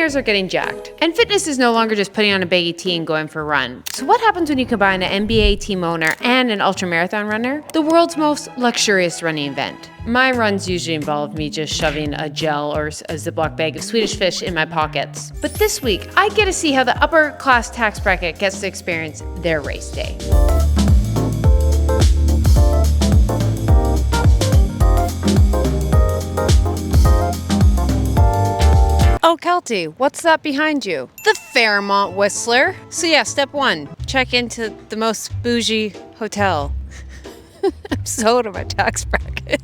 ears are getting jacked. And fitness is no longer just putting on a baggy tee and going for a run. So what happens when you combine an NBA team owner and an ultramarathon runner? The world's most luxurious running event. My runs usually involve me just shoving a gel or a Ziploc bag of Swedish fish in my pockets. But this week, I get to see how the upper class tax bracket gets to experience their race day. Oh, Keltie, what's that behind you? The Fairmont Whistler. So yeah, step one, check into the most bougie hotel. I'm so out of my tax bracket.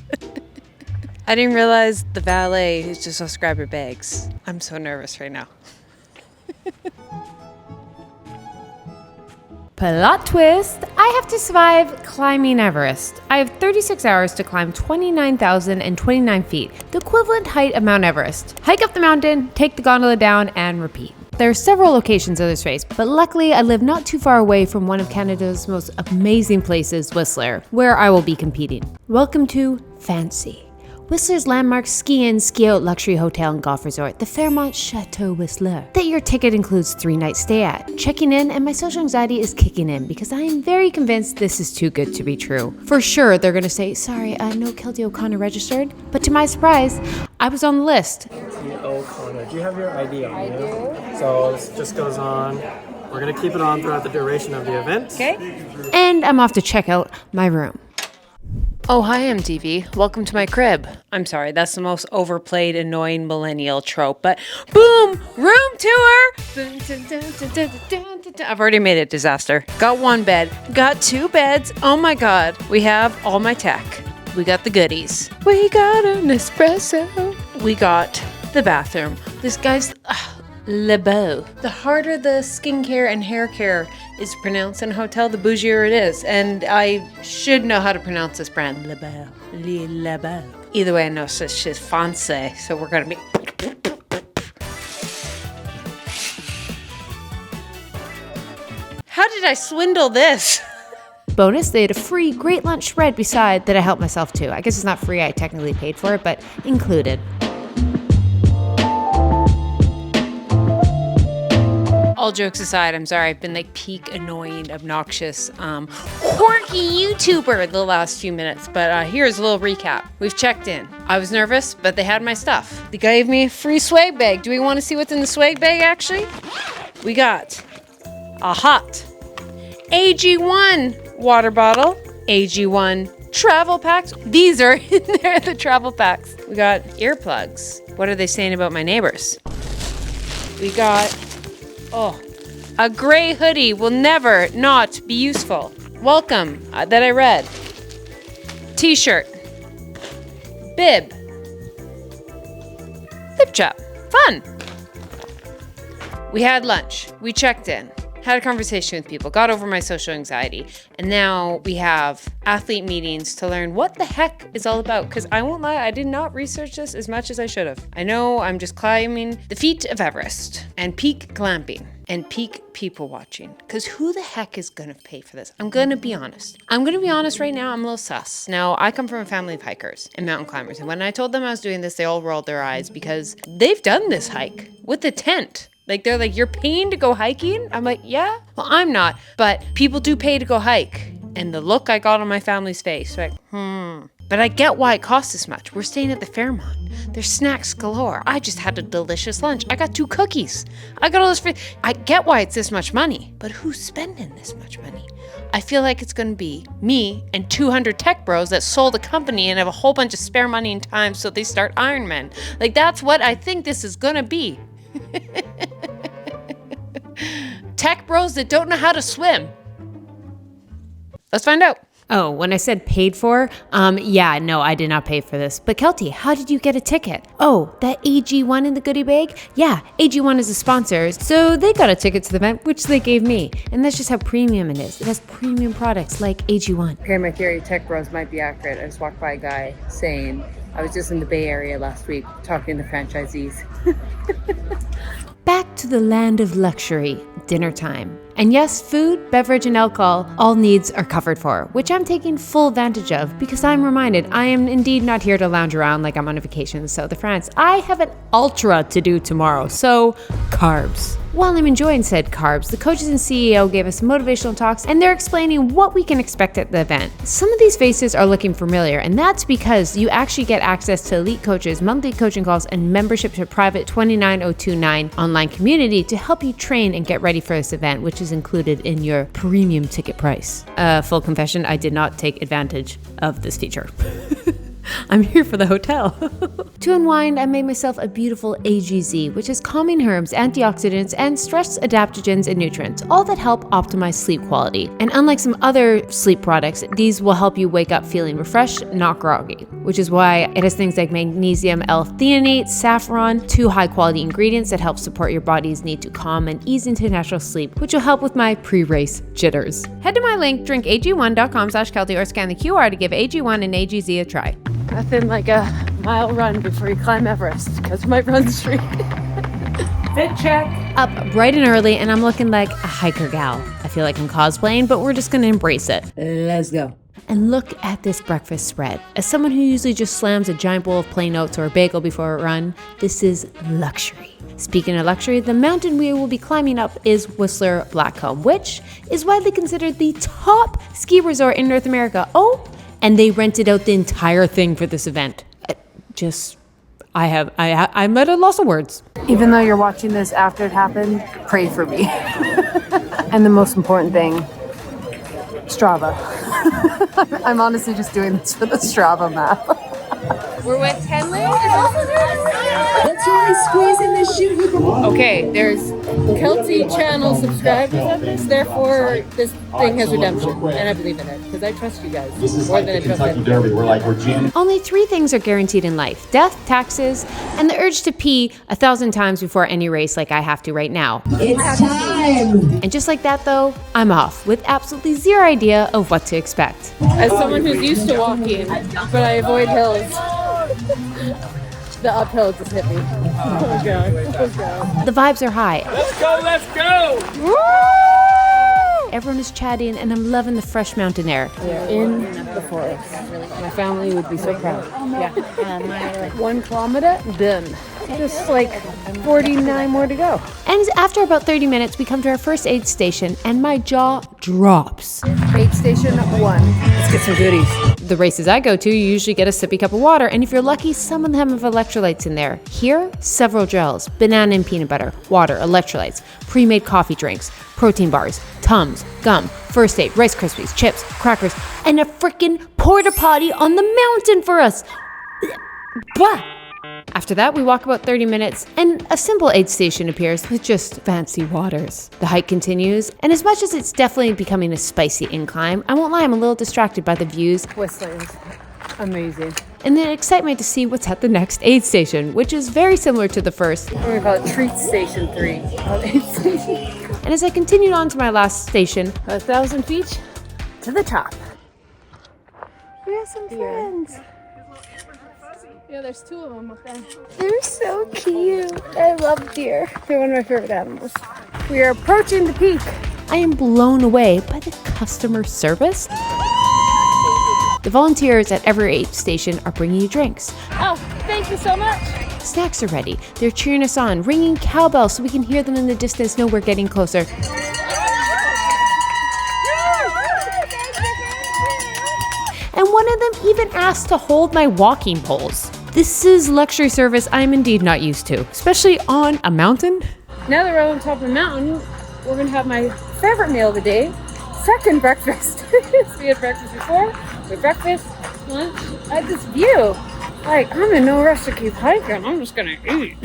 I didn't realize the valet is just supposed to grab your bags. I'm so nervous right now. Plot twist! I have to survive climbing Everest. I have 36 hours to climb 29,029 feet, the equivalent height of Mount Everest. Hike up the mountain, take the gondola down, and repeat. There are several locations of this race, but luckily I live not too far away from one of Canada's most amazing places, Whistler, where I will be competing. Welcome to Fancy, Whistler's landmark ski-in, ski-out luxury hotel and golf resort, the Fairmont Chateau Whistler, that your ticket includes 3-night stay at. Checking in and my social anxiety is kicking in because I am very convinced this is too good to be true. For sure, they're gonna say, sorry, no Keltie O'Connor registered, but to my surprise, I was on the list. O'Connor, do you have your ID on you? I do. So this just goes on. We're gonna keep it on throughout the duration of the event. Okay. And I'm off to check out my room. Oh, hi, MTV. Welcome to my crib. I'm sorry, that's the most overplayed, annoying millennial trope, but boom! Room tour! I've already made it a disaster. Got one bed, got 2 beds. Oh my God, we have all my tech. We got the goodies. We got an espresso. We got the bathroom. This guy's Le Beau. The harder the skincare and hair care is pronounced in a hotel, the bougier it is. And I should know how to pronounce this brand. Le Beau. Le Beau. Either way, I know it's just fancy, so we're gonna be... How did I swindle this? Bonus, they had a free great lunch spread beside that I helped myself to. I guess it's not free, I technically paid for it, but included. All jokes aside, I'm sorry, I've been like peak annoying, obnoxious, quirky YouTuber the last few minutes, but here's a little recap. We've checked in. I was nervous, but they had my stuff. They gave me a free swag bag. Do we want to see what's in the swag bag, actually? We got a hot AG1 water bottle, AG1 travel packs. These are in there, the travel packs. We got earplugs. What are they saying about my neighbors? We got... Oh, a gray hoodie will never not be useful. Welcome, that I read. T-shirt. Bib. Lip chap. Fun. We had lunch. We checked in. Had a conversation with people. Got over my social anxiety. And now we have athlete meetings to learn what the heck is all about. Because I won't lie, I did not research this as much as I should have. I know I'm just climbing the feet of Everest and peak glamping and peak people watching. Because who the heck is going to pay for this? I'm going to be honest. I'm going to be honest right now, I'm a little sus. Now, I come from a family of hikers and mountain climbers. And when I told them I was doing this, they all rolled their eyes because they've done this hike with a tent. Like, they're like, you're paying to go hiking? I'm like, yeah. Well, I'm not. But people do pay to go hike. And the look I got on my family's face, like, But I get why it costs this much. We're staying at the Fairmont. There's snacks galore. I just had a delicious lunch. I got 2 cookies. I got all this free. I get why it's this much money. But who's spending this much money? I feel like it's going to be me and 200 tech bros that sold a company and have a whole bunch of spare money and time so they start Ironman. Like, that's what I think this is going to be. Tech bros that don't know how to swim. Let's find out. Oh, when I said paid for, yeah, no, I did not pay for this. But Keltie, how did you get a ticket? Oh, that AG1 in the goodie bag? Yeah, AG1 is a sponsor, so they got a ticket to the event, which they gave me. And that's just how premium it is. It has premium products like AG1. Okay, my theory, tech bros might be accurate. I just walked by a guy saying, I was just in the Bay Area last week talking to franchisees. Back to the land of luxury, dinner time. And yes, food, beverage, and alcohol, all needs are covered for, which I'm taking full advantage of because I'm reminded I am indeed not here to lounge around like I'm on a vacation in the south of France. I have an ultra to do tomorrow, so carbs. While I'm enjoying said carbs, the coaches and CEO gave us motivational talks and they're explaining what we can expect at the event. Some of these faces are looking familiar, and that's because you actually get access to elite coaches, monthly coaching calls, and membership to a private 29029 online community to help you train and get ready for this event, which is included in your premium ticket price. Full confession, I did not take advantage of this feature. I'm here for the hotel. To unwind, I made myself a beautiful AGZ, which has calming herbs, antioxidants, and stress adaptogens and nutrients, all that help optimize sleep quality. And unlike some other sleep products, these will help you wake up feeling refreshed, not groggy, which is why it has things like magnesium L-theanate, saffron, 2 high-quality ingredients that help support your body's need to calm and ease into natural sleep, which will help with my pre-race jitters. Head to my link, drinkag1.com/Keltie, or scan the QR to give AG1 and AGZ a try. Nothing like a mile run before you climb Everest, because you might run the street. Fit check. Up bright and early, and I'm looking like a hiker gal. I feel like I'm cosplaying, but we're just gonna embrace it. Let's go. And look at this breakfast spread. As someone who usually just slams a giant bowl of plain oats or a bagel before a run, this is luxury. Speaking of luxury, the mountain we will be climbing up is Whistler Blackcomb, which is widely considered the top ski resort in North America. Oh, and they rented out the entire thing for this event. I'm at a loss of words. Even though you're watching this after it happened, pray for me. And the most important thing, Strava. I'm honestly just doing this for the Strava map. We're with Henley. Let's really squeeze in this shoot. Okay, there's Keltie channel subscribers of this, therefore this thing has redemption, and I believe in it, because I trust you guys This is more like than I the trust Kentucky everyone. Derby. We're Jim. Only 3 things are guaranteed in life: death, taxes, and the urge to pee 1,000 times before any race like I have to right now. It's time. And just like that though, I'm off with absolutely zero idea of what to expect. As someone who's used to walking, but I avoid hills, the uphill just hit me. Oh god. Oh god. The vibes are high. Let's go! Everyone is chatting and I'm loving the fresh mountain air. We're in the forest. My family would be so proud. Yeah. 1 kilometer, done. Just like 49 more to go. And after about 30 minutes, we come to our first aid station and my jaw drops. Aid station 1. Let's get some goodies. The races I go to, you usually get a sippy cup of water, and if you're lucky, some of them have electrolytes in there. Here, several gels, banana and peanut butter, water, electrolytes, pre-made coffee drinks, protein bars, Tums, gum, first aid, Rice Krispies, chips, crackers, and a frickin' porta potty on the mountain for us. Blah! After that, we walk about 30 minutes, and a simple aid station appears with just fancy waters. The hike continues, and as much as it's definitely becoming a spicy incline, I won't lie, I'm a little distracted by the views Whistler is amazing. and the excitement to see what's at the next aid station, which is very similar to the first. We're gonna call it Treat Station 3. Aid station. And as I continued on to my last station, 1,000 feet to the top. We have some friends. Yeah, there's 2 of them up there. They're so cute. I love deer. They're one of my favorite animals. We are approaching the peak. I am blown away by the customer service. The volunteers at every aid station are bringing you drinks. Oh, thank you so much. Snacks are ready. They're cheering us on, ringing cowbells so we can hear them in the distance, know we're getting closer. And one of them even asked to hold my walking poles. This is luxury service I'm indeed not used to, especially on a mountain. Now that we're on top of the mountain, we're gonna have my favorite meal of the day. Second breakfast. We had breakfast before, we had breakfast, lunch. I had this view. Like, I'm in no rush to keep hiking. I'm just gonna eat.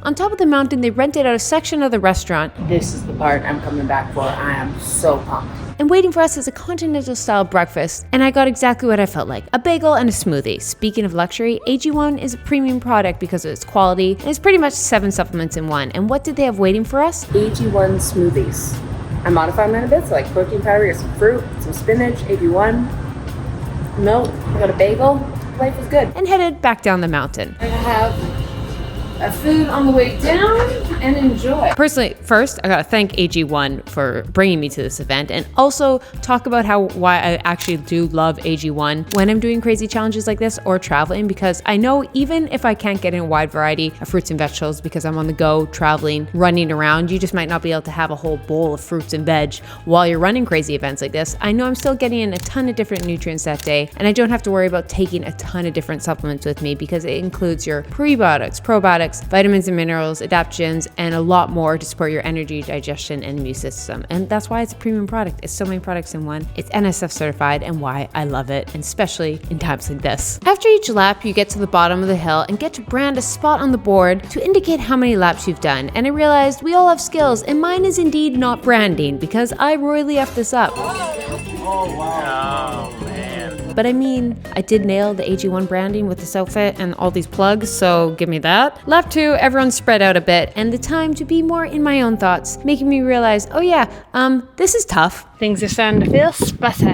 On top of the mountain, they rented out a section of the restaurant, This is the part I'm coming back for. I am so pumped. and waiting for us is a continental-style breakfast, and I got exactly what I felt like, a bagel and a smoothie. Speaking of luxury, AG1 is a premium product because of its quality, and it's pretty much 7 supplements in one. And what did they have waiting for us? AG1 smoothies. I modify mine a bit, so like protein powder, or some fruit, some spinach, AG1, milk, I got a bagel. Life is good. And headed back down the mountain. I have Our food on the way down and enjoy. Personally, first, I gotta thank AG1 for bringing me to this event and also talk about why I actually do love AG1 when I'm doing crazy challenges like this or traveling, because I know even if I can't get in a wide variety of fruits and vegetables because I'm on the go, traveling, running around, you just might not be able to have a whole bowl of fruits and veg while you're running crazy events like this. I know I'm still getting in a ton of different nutrients that day, and I don't have to worry about taking a ton of different supplements with me because it includes your prebiotics, probiotics, vitamins and minerals, adaptogens, and a lot more to support your energy, digestion, and immune system. And that's why it's a premium product. It's so many products in one. It's NSF certified and why I love it, and especially in times like this. After each lap, you get to the bottom of the hill and get to brand a spot on the board to indicate how many laps you've done. And I realized we all have skills, and mine is indeed not branding because I royally effed this up. Oh, wow. Oh, man. But I mean, I did nail the AG1 branding with this outfit and all these plugs, so give me that. Lap 2, everyone's spread out a bit, and the time to be more in my own thoughts, making me realize, oh yeah, this is tough. Things are starting to feel spicy.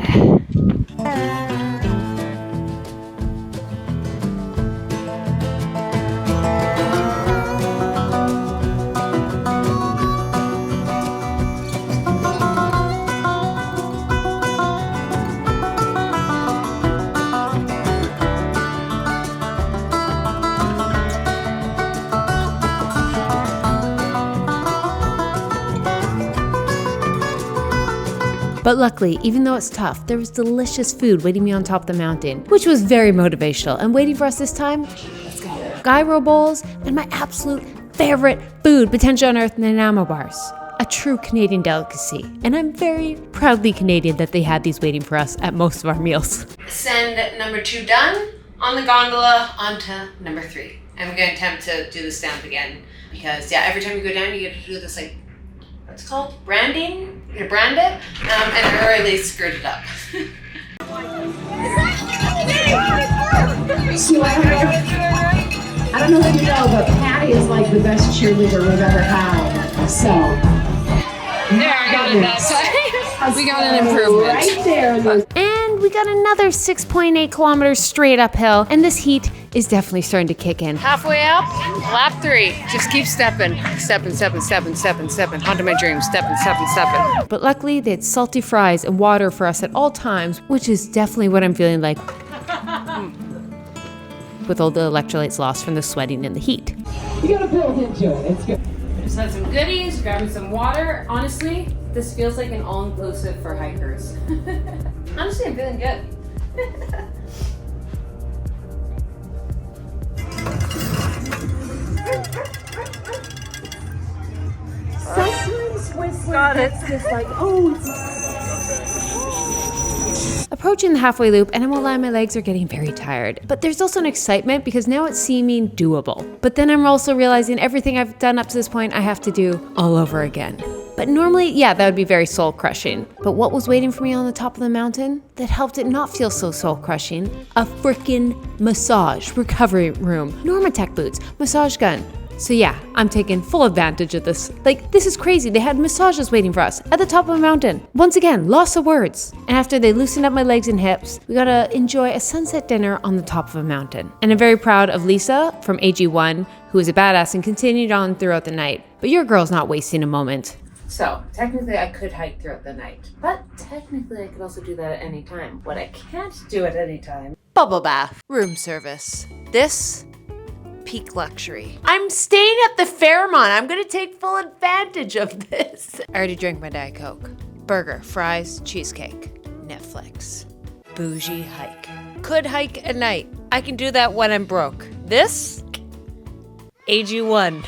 But luckily, even though it's tough, there was delicious food waiting me on top of the mountain, which was very motivational. And waiting for us this time, let's go. Gyro bowls and my absolute favorite food, potential unearthed Nanaimo bars. A true Canadian delicacy. And I'm very proudly Canadian that they had these waiting for us at most of our meals. Send number 2 done. On the gondola, on to number 3. I'm going to attempt to do the stamp again because, yeah, every time you go down, you get to do this, like, what's it called? Branding? You brand it, and I really screwed it up. So I don't know if you know, but Patty is like the best cheerleader we've ever had. So there, I got it that time. We got an improvement. Right there. And we got another 6.8 kilometers straight uphill, and this heat is definitely starting to kick in. Halfway up, lap 3. Just keep stepping. Stepping. Onto my dreams. Stepping. But luckily, they had salty fries and water for us at all times, which is definitely what I'm feeling like with all the electrolytes lost from the sweating and the heat. You gotta build into it. It's good. Just had some goodies, grabbing some water. Honestly, this feels like an all-inclusive for hikers. Honestly, I'm feeling good. Sometimes when it's like, oh, Approaching the halfway loop, and I won't lie, my legs are getting very tired. But there's also an excitement because now it's seeming doable. But then I'm also realizing everything I've done up to this point, I have to do all over again. But normally, yeah, that would be very soul crushing. But what was waiting for me on the top of the mountain that helped it not feel so soul crushing? A freaking massage recovery room, Normatec boots, massage gun. So yeah, I'm taking full advantage of this. Like, this is crazy. They had massages waiting for us at the top of a mountain. Once again, loss of words. And after they loosened up my legs and hips, we got to enjoy a sunset dinner on the top of a mountain. And I'm very proud of Lisa from AG1, who is a badass and continued on throughout the night. But your girl's not wasting a moment. So, technically I could hike throughout the night, but technically I could also do that at any time. What I can't do at any time, bubble bath, room service. This, peak luxury. I'm staying at the Fairmont. I'm gonna take full advantage of this. I already drank my Diet Coke. Burger, fries, cheesecake, Netflix. Bougie hike. Could hike at night. I can do that when I'm broke. This, AG1.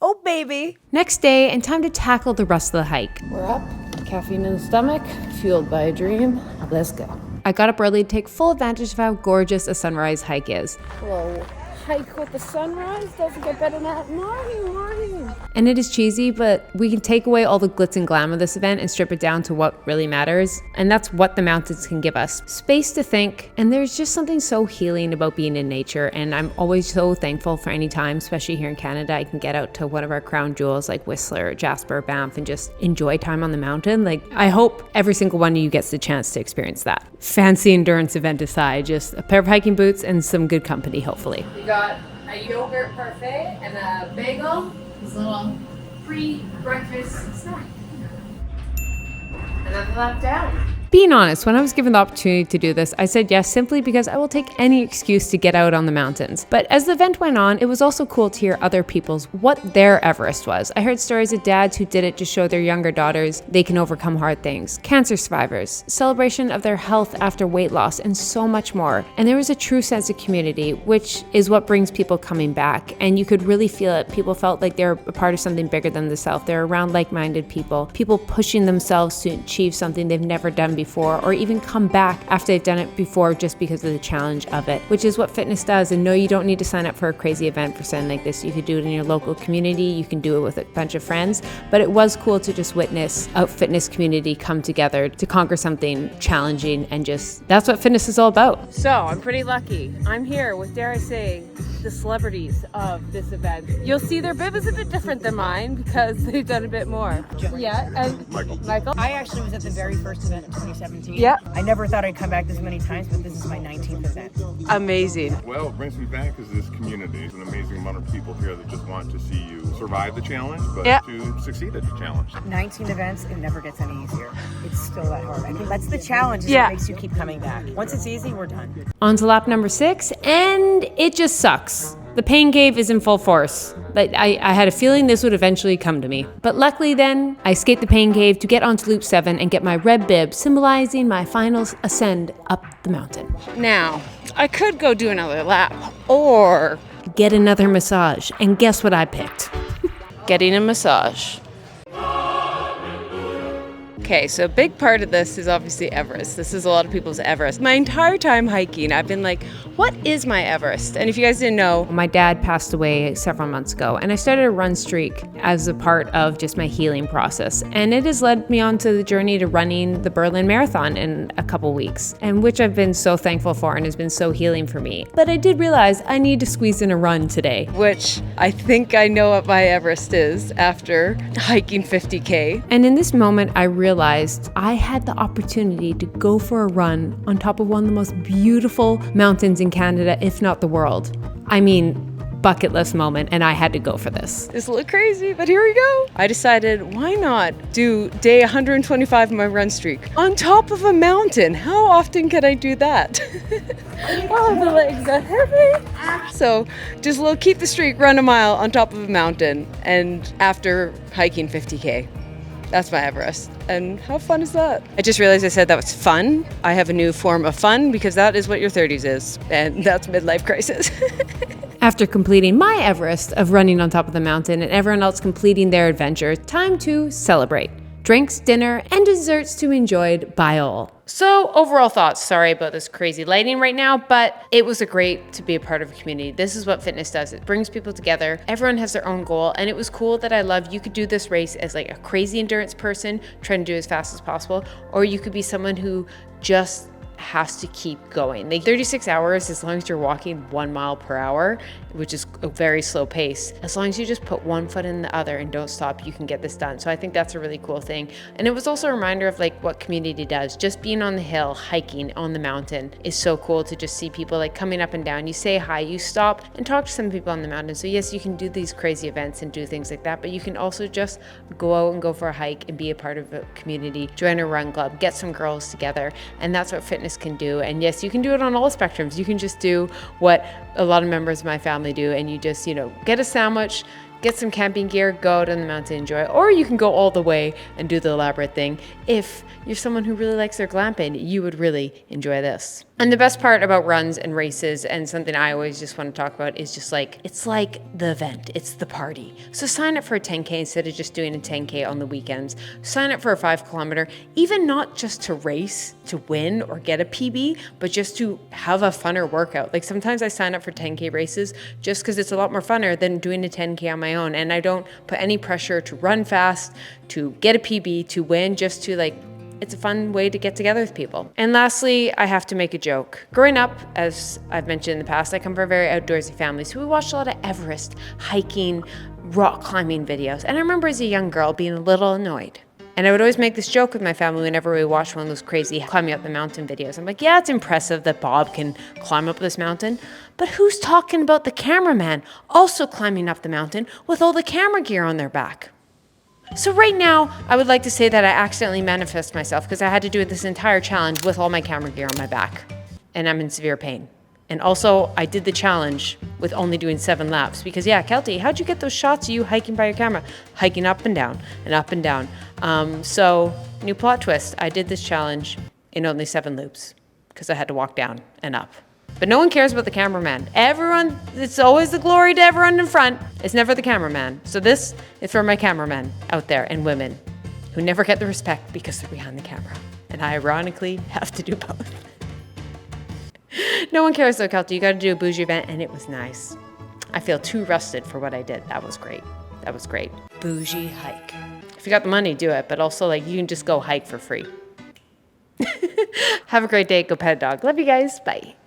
Oh, baby. Next day, and time to tackle the rest of the hike. We're up, caffeine in the stomach, fueled by a dream. Let's go. I got up early to take full advantage of how gorgeous a sunrise hike is. Whoa. Hike with the sunrise doesn't get better than that. Morning. And it is cheesy, but we can take away all the glitz and glam of this event and strip it down to what really matters. And that's what the mountains can give us. Space to think, and there's just something so healing about being in nature. And I'm always so thankful for any time, especially here in Canada, I can get out to one of our crown jewels like Whistler, Jasper, Banff, and just enjoy time on the mountain. Like, I hope every single one of you gets the chance to experience that. Fancy endurance event aside, just a pair of hiking boots and some good company, hopefully. We got a yogurt parfait and a bagel. This little pre-breakfast snack. Another lap down. Being honest, when I was given the opportunity to do this, I said yes simply because I will take any excuse to get out on the mountains. But as the event went on, it was also cool to hear other people's what their Everest was. I heard stories of dads who did it to show their younger daughters they can overcome hard things, cancer survivors, celebration of their health after weight loss, and so much more. And there was a true sense of community, which is what brings people coming back. And you could really feel it. People felt like they're a part of something bigger than themselves. They're around like-minded people pushing themselves to achieve something they've never done before, or even come back after they've done it before just because of the challenge of it, which is what fitness does. And no, you don't need to sign up for a crazy event for something like this. You could do it in your local community, you can do it with a bunch of friends, but it was cool to just witness a fitness community come together to conquer something challenging, and just, that's what fitness is all about. So I'm pretty lucky. I'm here with, dare I say, the celebrities of this event. You'll see their bib is a bit different than mine because they've done a bit more. Yeah, and Michael. I actually was at the very first event in 2017. Yeah. I never thought I'd come back this many times, but this is my 19th event. Amazing. Well, what brings me back is this community. There's an amazing amount of people here that just want to see you survive the challenge, but to succeed at the challenge. 19 events, it never gets any easier. It's still that hard. I think that's the challenge, is Yeah. what makes you keep coming back. Once it's easy, we're done. On to lap number 6, and it just sucks. The pain cave is in full force. But I had a feeling this would eventually come to me. But luckily then, I escaped the pain cave to get onto loop 7 and get my red bib, symbolizing my final ascend up the mountain. Now, I could go do another lap, or get another massage. And guess what I picked? Getting a massage. Okay, so a big part of this is obviously Everest. This is a lot of people's Everest. My entire time hiking, I've been like, what is my Everest? And if you guys didn't know, my dad passed away several months ago, and I started a run streak as a part of just my healing process. And it has led me on to the journey to running the Berlin Marathon in a couple weeks, and which I've been so thankful for and has been so healing for me. But I did realize I need to squeeze in a run today, which I think I know what my Everest is after hiking 50K. And in this moment, I realized I had the opportunity to go for a run on top of one of the most beautiful mountains in Canada, if not the world. I mean, bucket list moment, and I had to go for this. It's a little crazy, but here we go. I decided, why not do day 125 of my run streak on top of a mountain? How often can I do that? Oh, the legs are heavy. So just a little keep the streak, run a mile on top of a mountain, and after hiking 50K. That's my Everest. And how fun is that? I just realized I said that was fun. I have a new form of fun because that is what your 30s is. And that's midlife crisis. After completing my Everest of running on top of the mountain and everyone else completing their adventure, time to celebrate. Drinks, dinner, and desserts to be enjoyed by all. So overall thoughts, sorry about this crazy lighting right now, but it was great to be a part of a community. This is what fitness does. It brings people together. Everyone has their own goal, and it was cool that I loved you could do this race as like a crazy endurance person trying to do as fast as possible, or you could be someone who just has to keep going. Like 36 hours, as long as you're walking 1 mile per hour, which is a very slow pace, as long as you just put one foot in the other and don't stop, you can get this done. So I think that's a really cool thing. And it was also a reminder of like what community does. Just being on the hill, hiking on the mountain is so cool to just see people like coming up and down. You say hi, you stop and talk to some people on the mountain. So yes, you can do these crazy events and do things like that, but you can also just go out and go for a hike and be a part of a community, join a run club, get some girls together. And that's what fitness can do. And yes, you can do it on all spectrums. You can just do what a lot of members of my family do, and you just, get a sandwich, get some camping gear, go out on the mountain, enjoy it. Or you can go all the way and do the elaborate thing. If you're someone who really likes their glamping, you would really enjoy this. And the best part about runs and races, and something I always just want to talk about, is just like, it's like the event, it's the party. So sign up for a 10K instead of just doing a 10K on the weekends. Sign up for a 5 kilometer, even not just to race, to win or get a PB, but just to have a funner workout. Like sometimes I sign up for 10K races just because it's a lot more funner than doing a 10K on my own. And I don't put any pressure to run fast, to get a PB, to win, just to it's a fun way to get together with people. And lastly, I have to make a joke. Growing up, as I've mentioned in the past, I come from a very outdoorsy family, so we watched a lot of Everest, hiking, rock climbing videos. And I remember as a young girl being a little annoyed And I would always make this joke with my family whenever we watched one of those crazy climbing up the mountain videos. I'm like, yeah, it's impressive that Bob can climb up this mountain, but who's talking about the cameraman also climbing up the mountain with all the camera gear on their back? So right now, I would like to say that I accidentally manifest myself because I had to do this entire challenge with all my camera gear on my back, and I'm in severe pain. And also, I did the challenge with only doing 7 laps because, yeah, Keltie, how'd you get those shots of you hiking by your camera? Hiking up and down and up and down. So, new plot twist, I did this challenge in only 7 loops because I had to walk down and up. But no one cares about the cameraman. Everyone, it's always the glory to everyone in front. It's never the cameraman. So this is for my cameramen out there and women who never get the respect because they're behind the camera. And I ironically have to do both. No one cares though, Keltie. You got to do a bougie event, and it was nice. I feel too rusted for what I did. That was great. That was great. Bougie hike. If you got the money, do it. But also, like, you can just go hike for free. Have a great day. Go pet a dog. Love you guys. Bye.